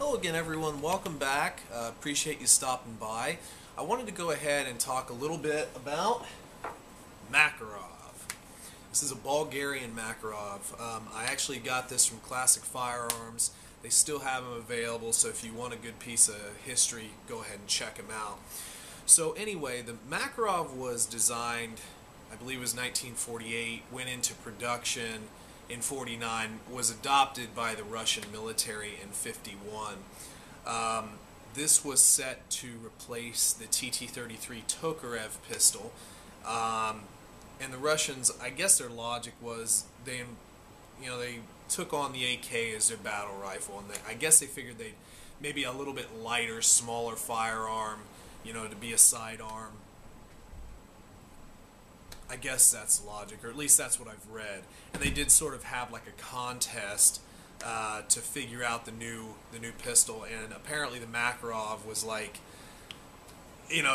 Hello again, everyone. Welcome back. Appreciate you stopping by. I wanted to go ahead and talk a little bit about Makarov. This is a Bulgarian Makarov. I actually got this from Classic Firearms. They still have them available, so if you want a good piece of history, go ahead and check them out. So anyway, the Makarov was designed, I believe it was 1948, went into production in 49, was adopted by the Russian military in 51. This was set to replace the TT-33 Tokarev pistol, and the Russians, I guess their logic was they took on the AK as their battle rifle, and I guess they figured they'd maybe a little bit lighter, smaller firearm, to be a sidearm. I guess that's logic, or at least that's what I've read. And they did sort of have like a contest to figure out the new pistol, and apparently the Makarov was like,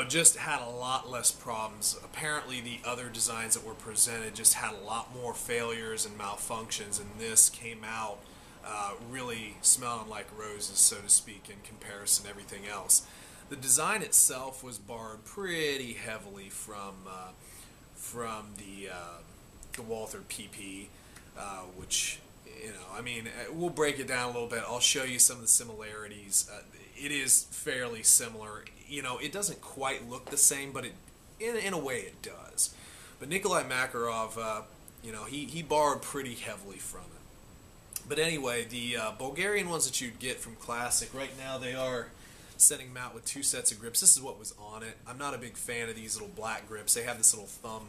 just had a lot less problems. Apparently the other designs that were presented just had a lot more failures and malfunctions, and this came out really smelling like roses, so to speak, in comparison to everything else. The design itself was borrowed pretty heavily from the Walther PP, which, I mean, we'll break it down a little bit. I'll show you some of the similarities. It is fairly similar. It doesn't quite look the same, but in a way it does. But Nikolai Makarov, he borrowed pretty heavily from it. But anyway, the Bulgarian ones that you'd get from Classic, right now they are sending them out with 2 sets of grips. This is what was on it. I'm not a big fan of these little black grips. They have this little thumb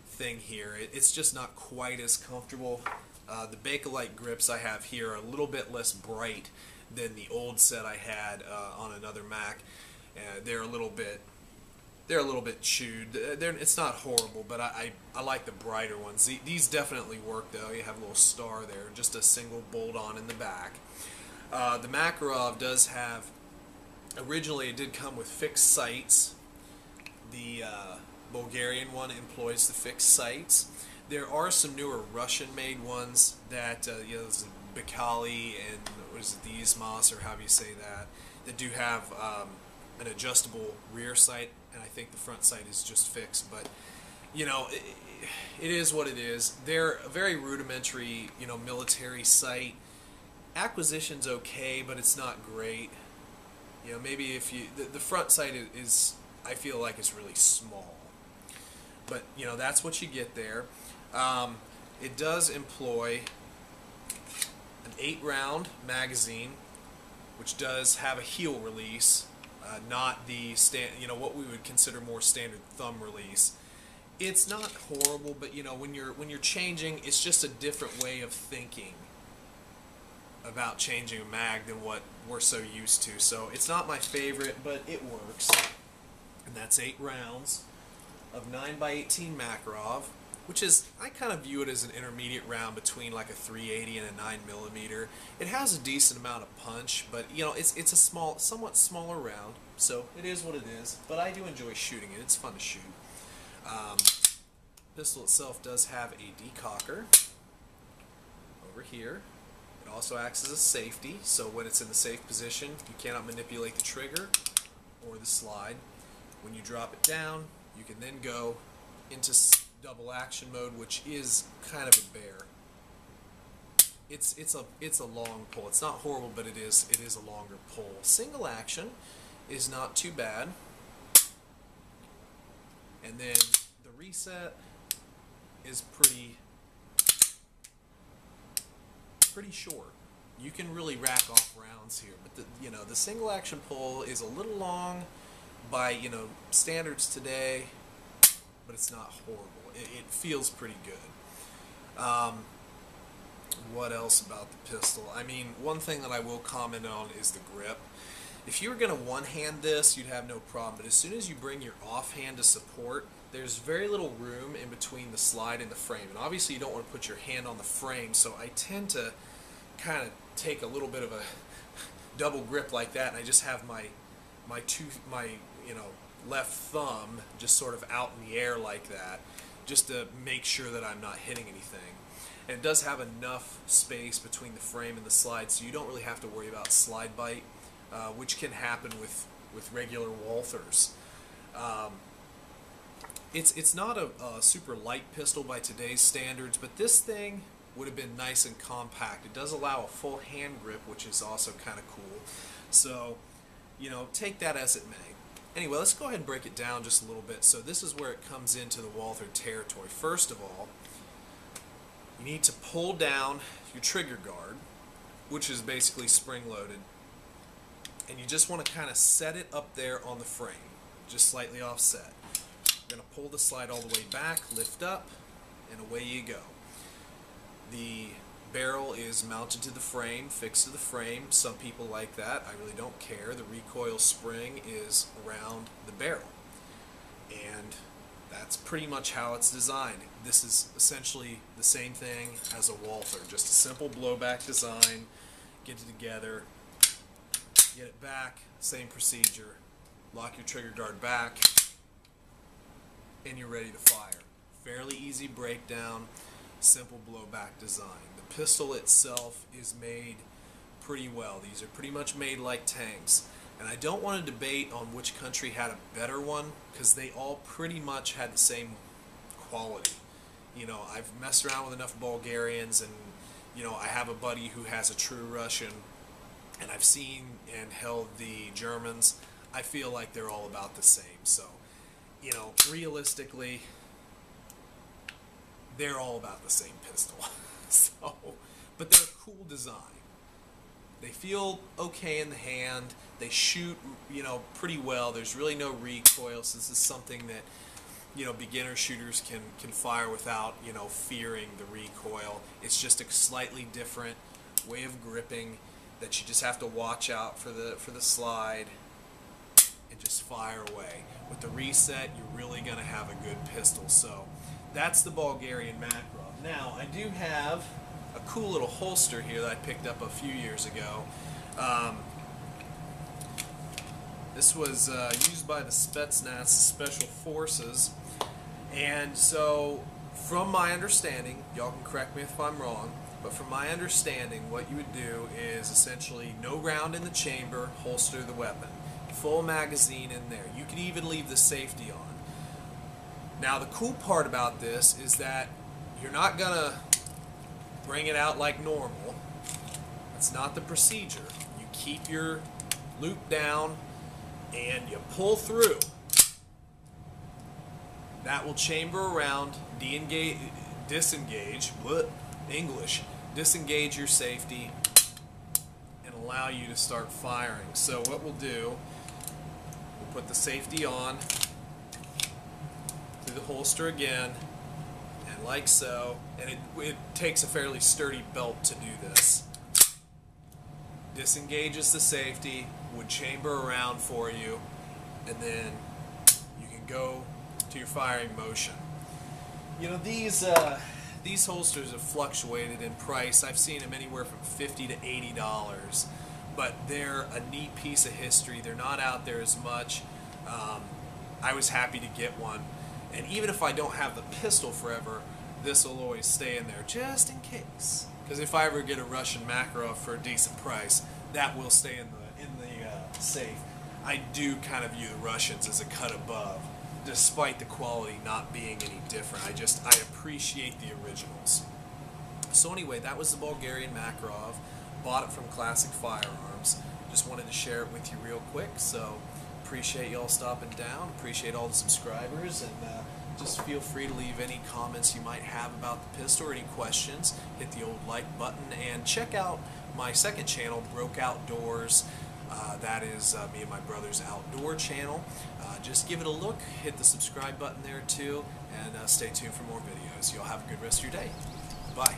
thing here. It's just not quite as comfortable. The Bakelite grips I have here are a little bit less bright than the old set I had on another Mac. They're a little bit chewed. It's not horrible, but I like the brighter ones. These definitely work though. You have a little star there, just a single bolt on in the back. The Makarov does have, originally it did come with fixed sights. The Bulgarian one employs the fixed sights. There are some newer Russian-made ones that, there's Bikali and what is it, the Ismas, or however you say that do have an adjustable rear sight, and I think the front sight is just fixed. But it is what it is. They're a very rudimentary, military sight. Acquisition's okay, but it's not great. Maybe if you the front sight is I feel like it's really small. But, that's what you get there. It does employ an 8-round magazine, which does have a heel release, not the what we would consider more standard thumb release. It's not horrible, but when you're changing, it's just a different way of thinking about changing a mag than what we're so used to. So it's not my favorite, but it works. And that's 8 rounds of 9x18 Makarov, which is, I kind of view it as an intermediate round between like a 380 and a 9mm. It has a decent amount of punch, but it's a somewhat smaller round, so it is what it is. But I do enjoy shooting it. It's fun to shoot. Pistol itself does have a decocker over here. It also acts as a safety, so when it's in the safe position, you cannot manipulate the trigger or the slide. When you drop it down, you can then go into double action mode, which is kind of a bear. It's a long pull. It's not horrible, but it is a longer pull. Single action is not too bad. And then the reset is pretty short. You can really rack off rounds here, but the single action pull is a little long by standards today, but it's not horrible. It feels pretty good. What else about the pistol? I mean, one thing that I will comment on is the grip. If you were going to one-hand this, you'd have no problem, but as soon as you bring your offhand to support, there's very little room in between the slide and the frame, and obviously you don't want to put your hand on the frame, so I tend to kind of take a little bit of a double grip like that, and I just have my left thumb just sort of out in the air like that, just to make sure that I'm not hitting anything. And it does have enough space between the frame and the slide, so you don't really have to worry about slide bite, which can happen with regular Walthers. It's not a super light pistol by today's standards, but this thing would have been nice and compact. It does allow a full hand grip, which is also kind of cool. So, you know, take that as it may. Anyway, let's go ahead and break it down just a little bit. So this is where it comes into the Walther territory. First of all, you need to pull down your trigger guard, which is basically spring-loaded, and you just want to kind of set it up there on the frame, just slightly offset. You're going to pull the slide all the way back, lift up, and away you go. The barrel is mounted to the frame, fixed to the frame. Some people like that. I really don't care. The recoil spring is around the barrel, and that's pretty much how it's designed. This is essentially the same thing as a Walther, just a simple blowback design. Get it together, get it back, same procedure. Lock your trigger guard back, and you're ready to fire. Fairly easy breakdown, simple blowback design. The pistol itself is made pretty well. These are pretty much made like tanks. And I don't want to debate on which country had a better one, because they all pretty much had the same quality. You know, I've messed around with enough Bulgarians, and you know, I have a buddy who has a true Russian, and I've seen and held the Germans. I feel like they're all about the same. So, you know, realistically, they're all about the same pistol. So, but they're a cool design. They feel okay in the hand. They shoot, you know, pretty well. There's really no recoil, so this is something that, you know, beginner shooters can fire without, you know, fearing the recoil. It's just a slightly different way of gripping that you just have to watch out for the slide and just fire away. With the reset, you're really going to have a good pistol. So that's the Bulgarian Makarov. Now, I do have a cool little holster here that I picked up a few years ago. This was used by the Spetsnaz Special Forces, and so from my understanding, y'all can correct me if I'm wrong, but from my understanding, what you would do is essentially no round in the chamber, holster the weapon, full magazine in there. You can even leave the safety on. Now the cool part about this is that you're not gonna bring it out like normal. That's not the procedure. You keep your loop down and you pull through. That will chamber around, disengage your safety, and allow you to start firing. So what we'll do, we'll put the safety on through the holster again, and like so, and it takes a fairly sturdy belt to do this. Disengages the safety, would chamber around for you, and then you can go to your firing motion. You know, these holsters have fluctuated in price. I've seen them anywhere from $50 to $80, but they're a neat piece of history. They're not out there as much. I was happy to get one, and even if I don't have the pistol forever, this will always stay in there just in case. Because if I ever get a Russian Makarov for a decent price, that will stay in the safe. I do kind of view the Russians as a cut above, despite the quality not being any different. I appreciate the originals. So anyway, that was the Bulgarian Makarov. Bought it from Classic Firearms. Just wanted to share it with you real quick. So appreciate y'all stopping down. Appreciate all the subscribers, and just feel free to leave any comments you might have about the pistol or any questions. Hit the old like button and check out my second channel, Broke Outdoors. That is me and my brother's outdoor channel. Just give it a look. Hit the subscribe button there too, and stay tuned for more videos. Y'all have a good rest of your day. Bye.